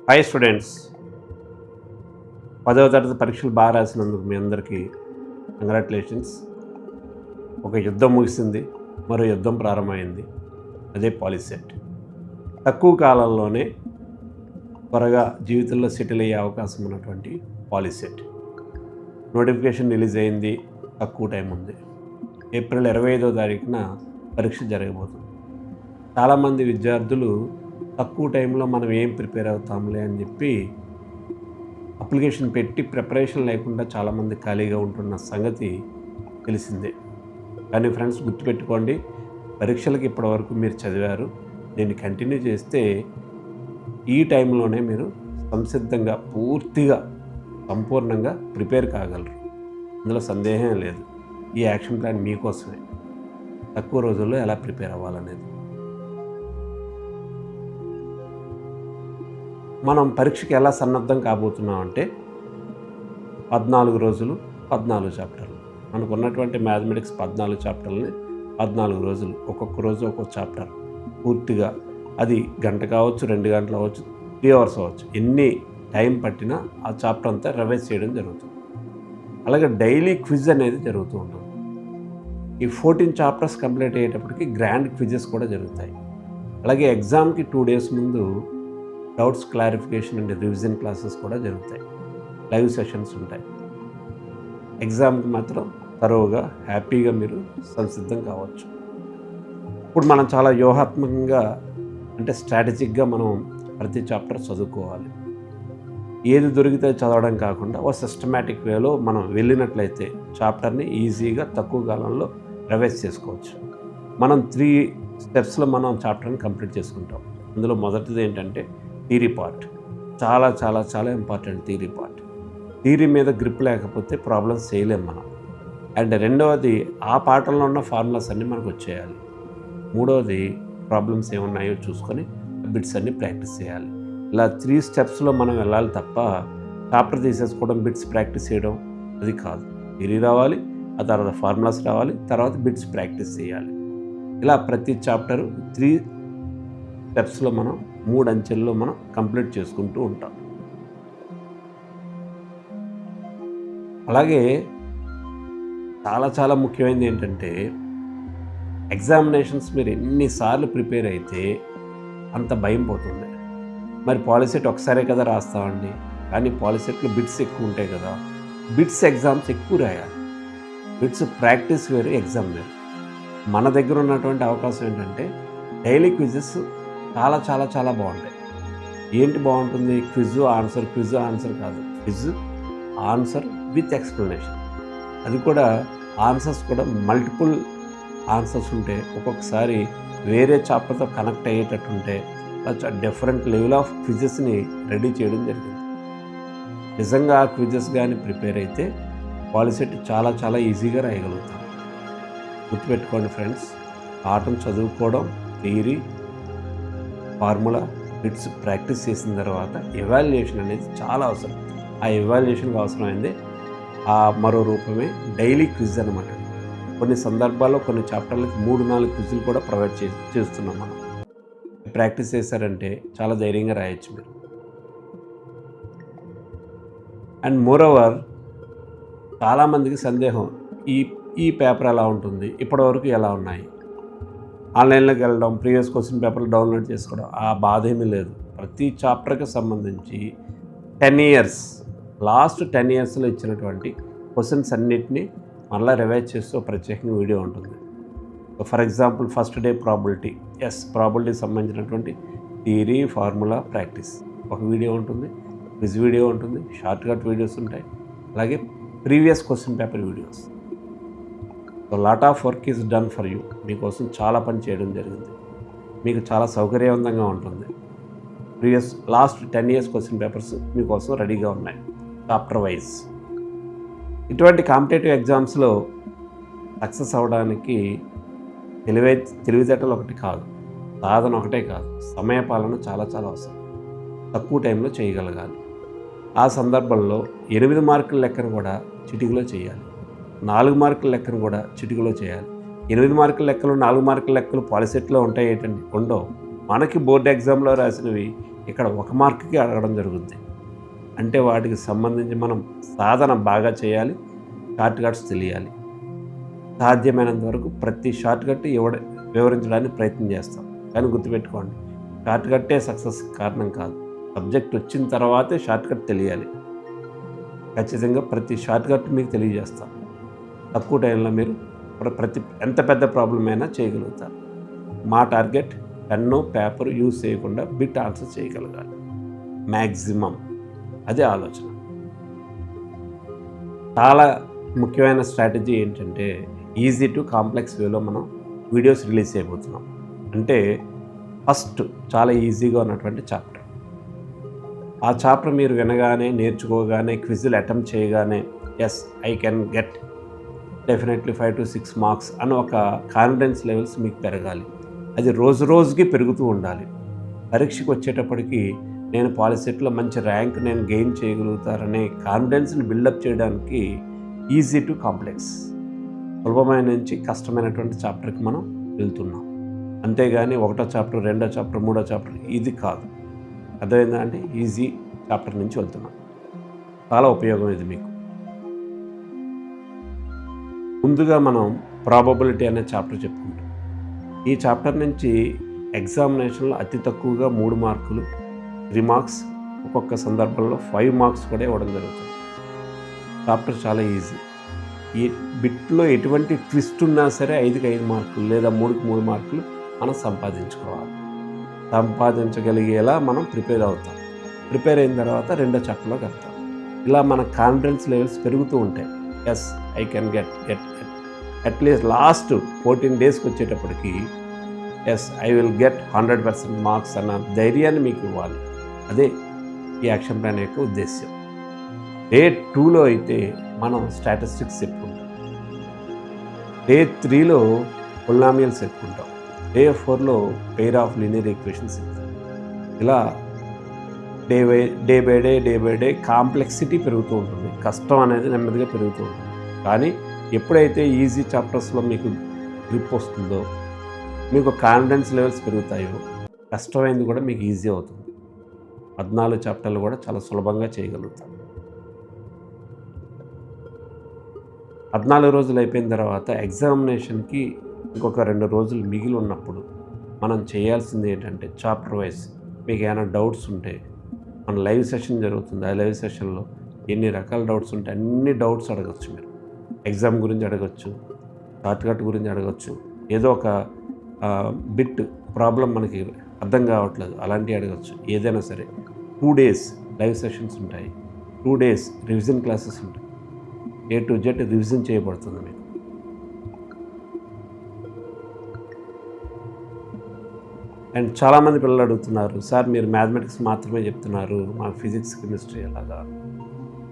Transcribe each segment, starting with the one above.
Hi students, 10వ తరగతి పరీక్షలు బాగా రాసినందుకు మీ అందరికీ కంగ్రాచులేషన్స్. ఒక యుద్ధం ముగిసింది, మరో యుద్ధం ప్రారంభమైంది. అదే పాలిసెట్. తక్కువ కాలంలోనే త్వరగా జీవితంలో సెటిల్ అయ్యే అవకాశం ఉన్నటువంటి పాలిసెట్ నోటిఫికేషన్ రిలీజ్ అయింది. తక్కువ టైం ఉంది. ఏప్రిల్ 25వ తారీఖున పరీక్ష జరగబోతుంది. చాలామంది విద్యార్థులు తక్కువ టైంలో మనం ఏం ప్రిపేర్ అవుతాంలే అని చెప్పి అప్లికేషన్ పెట్టి ప్రిపరేషన్ లేకుండా చాలామంది ఖాళీగా ఉంటున్న సంగతి తెలిసిందే. కానీ ఫ్రెండ్స్, గుర్తుపెట్టుకోండి, పరీక్షలకు ఇప్పటివరకు మీరు చదివారు. దీన్ని కంటిన్యూ చేస్తే ఈ టైంలోనే మీరు సంసిద్ధంగా పూర్తిగా సంపూర్ణంగా ప్రిపేర్ కాగలరు. అందులో సందేహం లేదు. ఈ యాక్షన్ ప్లాన్ మీకోసమే. తక్కువ రోజుల్లో ఎలా ప్రిపేర్ అవ్వాలనేది. మనం పరీక్షకి ఎలా సన్నద్ధం కాబోతున్నాం అంటే 14 రోజులు 14 చాప్టర్లు. మనకు ఉన్నటువంటి మ్యాథమెటిక్స్ 14 చాప్టర్లని 14 రోజులు, ఒక్కొక్క రోజు ఒక్కొక్క చాప్టర్ పూర్తిగా. అది గంట కావచ్చు, 2 గంటలు అవ్వచ్చు, 3 అవర్స్ అవ్వచ్చు. ఎన్ని టైం పట్టినా ఆ చాప్టర్ అంతా రివైజ్ చేయడం జరుగుతుంది. అలాగే డైలీ క్విజ్ అనేది జరుగుతూ ఉంటుంది. ఈ 14 చాప్టర్స్ కంప్లీట్ అయ్యేటప్పటికి గ్రాండ్ క్విజెస్ కూడా జరుగుతాయి. అలాగే ఎగ్జామ్కి 2 days ముందు doubts clarification and revision classes కూడా జరుగుతాయి. లైవ్ సెషన్స్ ఉంటాయి. ఎగ్జామ్కి మాత్రం తరోగా హ్యాపీగా మీరు సంసిద్ధం కావచ్చు. ఇప్పుడు మనం చాలా వ్యూహాత్మకంగా, అంటే స్ట్రాటజిక్గా మనం ప్రతి చాప్టర్ చదువుకోవాలి. ఏది దొరికితే చదవడం కాకుండా ఒక సిస్టమేటిక్ వేలో మనం వెళ్ళినట్లయితే చాప్టర్ని ఈజీగా తక్కువ కాలంలో రివైజ్ చేసుకోవచ్చు. మనం 3 steps మనం చాప్టర్ని కంప్లీట్ చేసుకుంటాం. అందులో మొదటిది ఏంటంటే థియరీ పార్ట్. చాలా చాలా చాలా ఇంపార్టెంట్ థియరీ పార్ట్. థియరీ మీద గ్రిప్ లేకపోతే ప్రాబ్లమ్స్ చేయలేం మనం. అండ్ రెండవది, ఆ పాఠంలో ఉన్న ఫార్ములాస్ అన్నీ మనకు వచ్చేయాలి. మూడవది, ప్రాబ్లమ్స్ ఏమున్నాయో చూసుకొని బిట్స్ అన్నీ ప్రాక్టీస్ చేయాలి. ఇలా 3 steps మనం వెళ్ళాలి తప్ప చాప్టర్ తీసేసుకోవడం, బిట్స్ ప్రాక్టీస్ చేయడం అది కాదు. థియరీ రావాలి, ఆ తర్వాత ఫార్ములాస్ రావాలి, తర్వాత బిట్స్ ప్రాక్టీస్ చేయాలి. ఇలా ప్రతి చాప్టరు 3 steps మనం 3 అంచెల్లో మనం కంప్లీట్ చేసుకుంటూ ఉంటాం. అలాగే చాలా చాలా ముఖ్యమైనది ఏంటంటే, ఎగ్జామినేషన్స్ మీరు ఎన్నిసార్లు ప్రిపేర్ అయితే అంత భయం పోతుంది. మరి పాలిసెట్ ఒకసారే కదా రాస్తామండి, కానీ పాలిసెట్లో బిట్స్ ఎక్కువ ఉంటాయి కదా. బిట్స్ ఎగ్జామ్స్ ఎక్కువ రాయాలి. బిట్స్ ప్రాక్టీస్ వేరు, ఎగ్జామ్ వేరు. మన దగ్గర ఉన్నటువంటి అవకాశం ఏంటంటే డైలీ క్విజెస్ చాలా చాలా చాలా బాగుంటాయి. ఏంటి బాగుంటుంది? క్విజ్ ఆన్సర్ కాదు, క్విజ్ ఆన్సర్ విత్ ఎక్స్ప్లెనేషన్. అది కూడా ఆన్సర్స్ కూడా మల్టిపుల్ ఆన్సర్స్ ఉంటే, ఒక్కొక్కసారి వేరే చాప్టర్తో కనెక్ట్ అయ్యేటట్టు ఉంటే, డిఫరెంట్ లెవెల్ ఆఫ్ క్విజెస్ని రెడీ చేయడం జరిగింది. నిజంగా ఆ క్విజెస్ కానీ ప్రిపేర్ అయితే పాలిసెట్ చాలా చాలా ఈజీగా రాయగలుగుతాం. గుర్తుపెట్టుకోండి ఫ్రెండ్స్, పాఠం చదువుకోవడం, థియరీ, ఫార్ములా, బిట్స్ ప్రాక్టీస్ చేసిన తర్వాత ఎవాల్యుయేషన్ అనేది చాలా అవసరం. ఆ ఎవాల్యుయేషన్కి అవసరమైంది మరో రూపమే డైలీ క్విజ్ అనమాట. కొన్ని సందర్భాల్లో కొన్ని చాప్టర్లకి 3-4 క్విజ్లు కూడా ప్రొవైడ్ చేస్తున్నాం మనం. ప్రాక్టీస్ చేశారంటే చాలా ధైర్యంగా రాయొచ్చు మీరు. అండ్ మోరోవర్, చాలామందికి సందేహం, ఈ పేపర్ ఎలా ఉంటుంది, ఇప్పటివరకు ఎలా ఉన్నాయి, ఆన్లైన్లోకి వెళ్ళడం, ప్రీవియస్ క్వశ్చన్ పేపర్లు డౌన్లోడ్ చేసుకోవడం, ఆ బాధ ఏమీ లేదు. ప్రతి చాప్టర్కి సంబంధించి 10 years, లాస్ట్ 10 yearsలో ఇచ్చినటువంటి క్వశ్చన్స్ అన్నిటినీ మళ్ళీ రివైజ్ చేస్తూ ప్రత్యేకంగా వీడియో ఉంటుంది. For example, first day probability, ప్రాబిలిటీకి సంబంధించినటువంటి థియరీ, ఫార్ములా, ప్రాక్టీస్ ఒక వీడియో ఉంటుంది. క్విజ్ వీడియో ఉంటుంది, షార్ట్ కట్ వీడియోస్ ఉంటాయి. అలాగే previous question paper videos. Lot of work is done for you. మీకోసం చాలా పని చేయడం జరిగింది. మీకు చాలా సౌకర్యవంతంగా ఉంటుంది. లాస్ట్ 10 years క్వశ్చన్ పేపర్స్ మీకోసం రెడీగా ఉన్నాయి చాప్టర్ వైజ్. ఇటువంటి కాంపిటేటివ్ ఎగ్జామ్స్లో సక్సెస్ అవ్వడానికి తెలివితేటలు ఒకటి కాదు, సాధన ఒకటే కాదు, సమయపాలన చాలా చాలా అవసరం. తక్కువ టైంలో చేయగలగాలి. ఆ సందర్భంలో 8 మార్కుల లెక్కను కూడా చిటికలో చేయాలి. 4 మార్కుల లెక్కను కూడా చిటికలో చేయాలి. 8 మార్కుల లెక్కలు, 4 మార్కుల లెక్కలు పాలిసెట్లో ఉంటాయి ఏంటండి? ఉండవు. మనకి బోర్డు ఎగ్జామ్లో రాసినవి ఇక్కడ 1 మార్కుకి అడగడం జరుగుద్ది. అంటే వాటికి సంబంధించి మనం సాధన బాగా చేయాలి, షార్ట్ కట్స్ తెలియాలి. సాధ్యమైనంత వరకు ప్రతి షార్ట్ కట్ వివరించడానికి ప్రయత్నం చేస్తాం. కానీ గుర్తుపెట్టుకోండి, షార్ట్ కట్టే సక్సెస్ కారణం కాదు. సబ్జెక్ట్ వచ్చిన తర్వాతే షార్ట్ కట్ తెలియాలి. ఖచ్చితంగా ప్రతి షార్ట్ కట్ మీకు తెలియజేస్తాం. తక్కువ టైంలో మీరు ఎంత పెద్ద ప్రాబ్లం అయినా చేయగలుగుతారు. మా టార్గెట్ పెన్ను పేపర్ యూజ్ చేయకుండా బిట్ ఆన్సర్ చేయగలగాలి మ్యాక్సిమం. అదే ఆలోచన. చాలా ముఖ్యమైన స్ట్రాటజీ ఏంటంటే ఈజీ టు కాంప్లెక్స్ వేలో మనం వీడియోస్ రిలీజ్ చేయబోతున్నాం. అంటే ఫస్ట్ చాలా ఈజీగా ఉన్నటువంటి చాప్టర్. ఆ చాప్టర్ మీరు వినగానే, నేర్చుకోగానే, క్విజ్లు అటెంప్ట్ చేయగానే yes I can get definitely 5 to 6 marks అని ఒక కాన్ఫిడెన్స్ లెవెల్స్ మీకు పెరగాలి. అది రోజు రోజుకి పెరుగుతూ ఉండాలి. పరీక్షకు వచ్చేటప్పటికి నేను పాలిసెట్లో మంచి ర్యాంక్ నేను గెయిన్ చేయగలుగుతారనే కాన్ఫిడెన్స్ని బిల్డప్ చేయడానికి ఈజీ టు కాంప్లెక్స్, సులభమైన నుంచి కష్టమైనటువంటి చాప్టర్కి మనం వెళ్తున్నాం. అంతేగాని 1వ చాప్టర్, 2వ చాప్టర్, 3వ చాప్టర్ ఇది కాదు. అర్థమైందా అంటే ఈజీ చాప్టర్ నుంచి వెళ్తున్నాం. చాలా ఉపయోగం ఇది మీకు. ముందుగా మనం ప్రాబబిలిటీ అనే చాప్టర్ చెప్పుకుంటాం. ఈ చాప్టర్ నుంచి ఎగ్జామినేషన్లో అతి తక్కువగా 3 మార్కులు, 3 మార్క్స్, ఒక్కొక్క సందర్భంలో 5 మార్క్స్ కూడా ఇవ్వడం జరుగుతుంది. చాప్టర్ చాలా ఈజీ. ఈ బిట్లో ఎటువంటి ట్విస్ట్ ఉన్నా సరే 5కి 5 మార్కులు లేదా 3కి 3 మార్కులు మనం సంపాదించుకోవాలి. సంపాదించగలిగేలా మనం ప్రిపేర్ అవుతాం. ప్రిపేర్ అయిన తర్వాత 2వ చాప్టర్లోకి వెళ్తాం. ఇలా మన కాన్ఫిడెన్స్ లెవెల్స్ పెరుగుతూ ఉంటాయి. Yes I can get at least last 14 డేస్కి వచ్చేటప్పటికి yes I will get 100% marks అన్న ధైర్యాన్ని మీకు ఇవ్వాలి. అదే ఈ యాక్షన్ ప్లాన్ యొక్క ఉద్దేశ్యం. డే 2లో అయితే మనం స్టాటిస్టిక్స్ చెప్పుకుంటాం. డే 3లో పొలినామియల్స్ చెప్పుకుంటాం. డే 4లో పెయిర్ ఆఫ్ లీనియర్ ఈక్వేషన్స్ చెప్తాం. ఇలా డే బై డే కాంప్లెక్సిటీ పెరుగుతూ ఉంటుంది. కష్టం అనేది నెమ్మదిగా పెరుగుతూ ఉంటుంది. కానీ ఎప్పుడైతే ఈజీ చాప్టర్స్లో మీకు గ్రిప్ వస్తుందో, మీకు కాన్ఫిడెన్స్ లెవెల్స్ పెరుగుతాయో, కష్టమైంది కూడా మీకు ఈజీ అవుతుంది. 14 చాప్టర్లు కూడా చాలా సులభంగా చేయగలుగుతాం. 14 రోజులు అయిపోయిన తర్వాత ఎగ్జామినేషన్కి ఇంకొక 2 రోజులు మిగిలి ఉన్నప్పుడు మనం చేయాల్సింది ఏంటంటే చాప్టర్ వైజ్ మీకు ఏమైనా డౌట్స్ ఉంటే మన లైవ్ సెషన్ జరుగుతుంది. ఆ లైవ్ సెషన్లో ఎన్ని రకాల డౌట్స్ ఉంటే అన్ని డౌట్స్ అడగచ్చు. మీరు ఎగ్జామ్ గురించి అడగచ్చు, షార్ట్ కట్ గురించి అడగచ్చు, ఏదో ఒక బిట్ ప్రాబ్లం మనకి అర్థం కావట్లేదు అలాంటివి అడగచ్చు. ఏదైనా సరే 2 days లైవ్ సెషన్స్ ఉంటాయి. 2 days రివిజన్ క్లాసెస్ ఉంటాయి. A to Z రివిజన్ చేయబడుతుంది మీకు. అండ్ చాలామంది పిల్లలు అడుగుతున్నారు, సార్ మీరు మ్యాథమెటిక్స్ మాత్రమే చెప్తున్నారు, మాకు ఫిజిక్స్, కెమిస్ట్రీ ఎలాగా?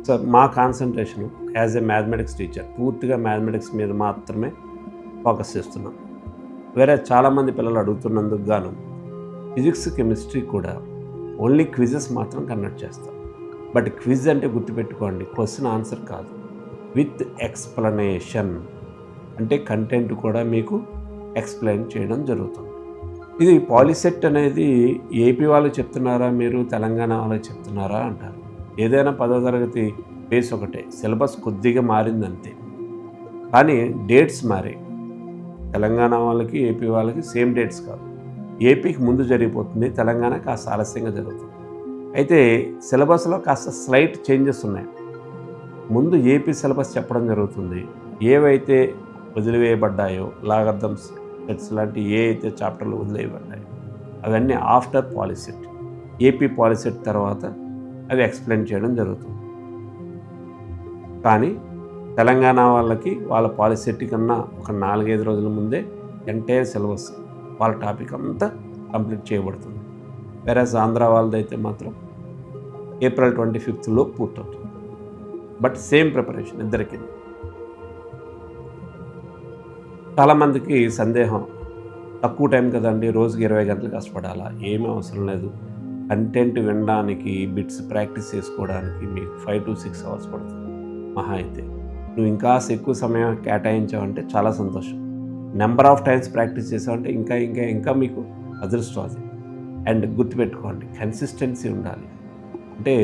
సార్ మా concentration as a mathematics teacher పూర్తిగా మ్యాథమెటిక్స్ మీద మాత్రమే ఫోకస్ చేస్తున్నాం. వేరే చాలామంది పిల్లలు అడుగుతున్నందుకు గాను ఫిజిక్స్, కెమిస్ట్రీ కూడా ఓన్లీ క్విజెస్ మాత్రం కండక్ట్ చేస్తాం. బట్ క్విజ్ అంటే గుర్తుపెట్టుకోండి, క్వశ్చన్ ఆన్సర్ కాదు, విత్ ఎక్స్ప్లెనేషన్. అంటే కంటెంట్ కూడా మీకు ఎక్స్ప్లెయిన్ చేయడం జరుగుతుంది. ఇది పాలిసెట్ అనేది ఏపీ వాళ్ళు చెప్తున్నారా, మీరు తెలంగాణ వాళ్ళు చెప్తున్నారా అంటారు. ఏదైనా 10వ తరగతి బేస్ ఒకటే, సిలబస్ కొద్దిగా మారిందంతే. కానీ డేట్స్ మారాయి. తెలంగాణ వాళ్ళకి, ఏపీ వాళ్ళకి సేమ్ డేట్స్ కాదు. ఏపీకి ముందు జరిగిపోతుంది, తెలంగాణ కాస్త ఆలస్యంగా జరుగుతుంది. అయితే సిలబస్లో కాస్త స్లైట్ చేంజెస్ ఉన్నాయి. ముందు ఏపీ సిలబస్ చెప్పడం జరుగుతుంది. ఏవైతే వదిలివేయబడ్డాయో, లాగర్థమ్స్, సెట్స్ లాంటి ఏ అయితే చాప్టర్లు వదిలేయబడ్డాయో అవన్నీ ఆఫ్టర్ పాలిసెట్, ఏపీ పాలిసెట్ తర్వాత అవి ఎక్స్ప్లెయిన్ చేయడం జరుగుతుంది. కానీ తెలంగాణ వాళ్ళకి వాళ్ళ పాలిసెట్ కన్నా ఒక 4-5 రోజుల ముందే ఎంటైర్ సిలబస్ వాళ్ళ టాపిక్ అంతా కంప్లీట్ చేయబడుతుంది. వేరేస్ ఆంధ్ర వాళ్ళదైతే మాత్రం April 25th పూర్తవుతుంది. బట్ సేమ్ ప్రిపరేషన్ ఇద్దరికి. చాలామందికి సందేహం, తక్కువ టైం కదండి, రోజుకి 20 గంటలు కష్టపడాలా? ఏమీ అవసరం లేదు. కంటెంట్ వినడానికి, బిట్స్ ప్రాక్టీస్ చేసుకోవడానికి మీకు 5 to 6 hours పడుతుంది మహా అయితే. నువ్వు ఇంకా ఎక్కువ సమయం కేటాయించావంటే చాలా సంతోషం. నెంబర్ ఆఫ్ టైమ్స్ ప్రాక్టీస్ చేసావంటే ఇంకా ఇంకా ఇంకా మీకు అదృష్టం అది. అండ్ గుర్తుపెట్టుకోండి, కన్సిస్టెన్సీ ఉండాలి. అంటే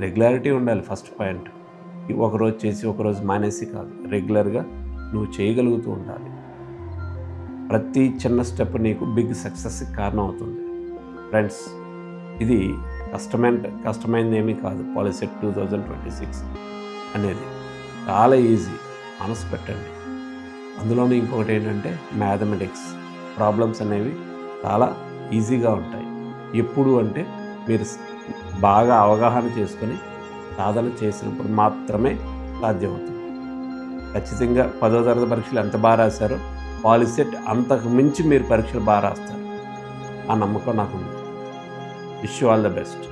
రెగ్యులారిటీ ఉండాలి ఫస్ట్ పాయింట్. ఒకరోజు చేసి ఒకరోజు మానేసి కాదు, రెగ్యులర్గా నువ్వు చేయగలుగుతూ ఉండాలి. ప్రతి చిన్న స్టెప్ నీకు బిగ్ సక్సెస్కి కారణం అవుతుంది. ఫ్రెండ్స్, ఇది కష్టమైనది ఏమీ కాదు. పాలిసెట్ 2026 అనేది చాలా ఈజీ, మనసు పెట్టండి. అందులోనూ ఇంకొకటి ఏంటంటే మ్యాథమెటిక్స్ ప్రాబ్లమ్స్ అనేవి చాలా ఈజీగా ఉంటాయి. ఎప్పుడు అంటే మీరు బాగా అవగాహన చేసుకొని సాధన చేసినప్పుడు మాత్రమే సాధ్యమవుతుంది. ఖచ్చితంగా 10వ తరగతి పరీక్షలు ఎంత బాగా రాశారో పాలిసెట్ అంతకు మించి మీరు పరీక్షలు బాగా రాస్తారు. ఆ నమ్మకం నాకుంది. Wish you all the best.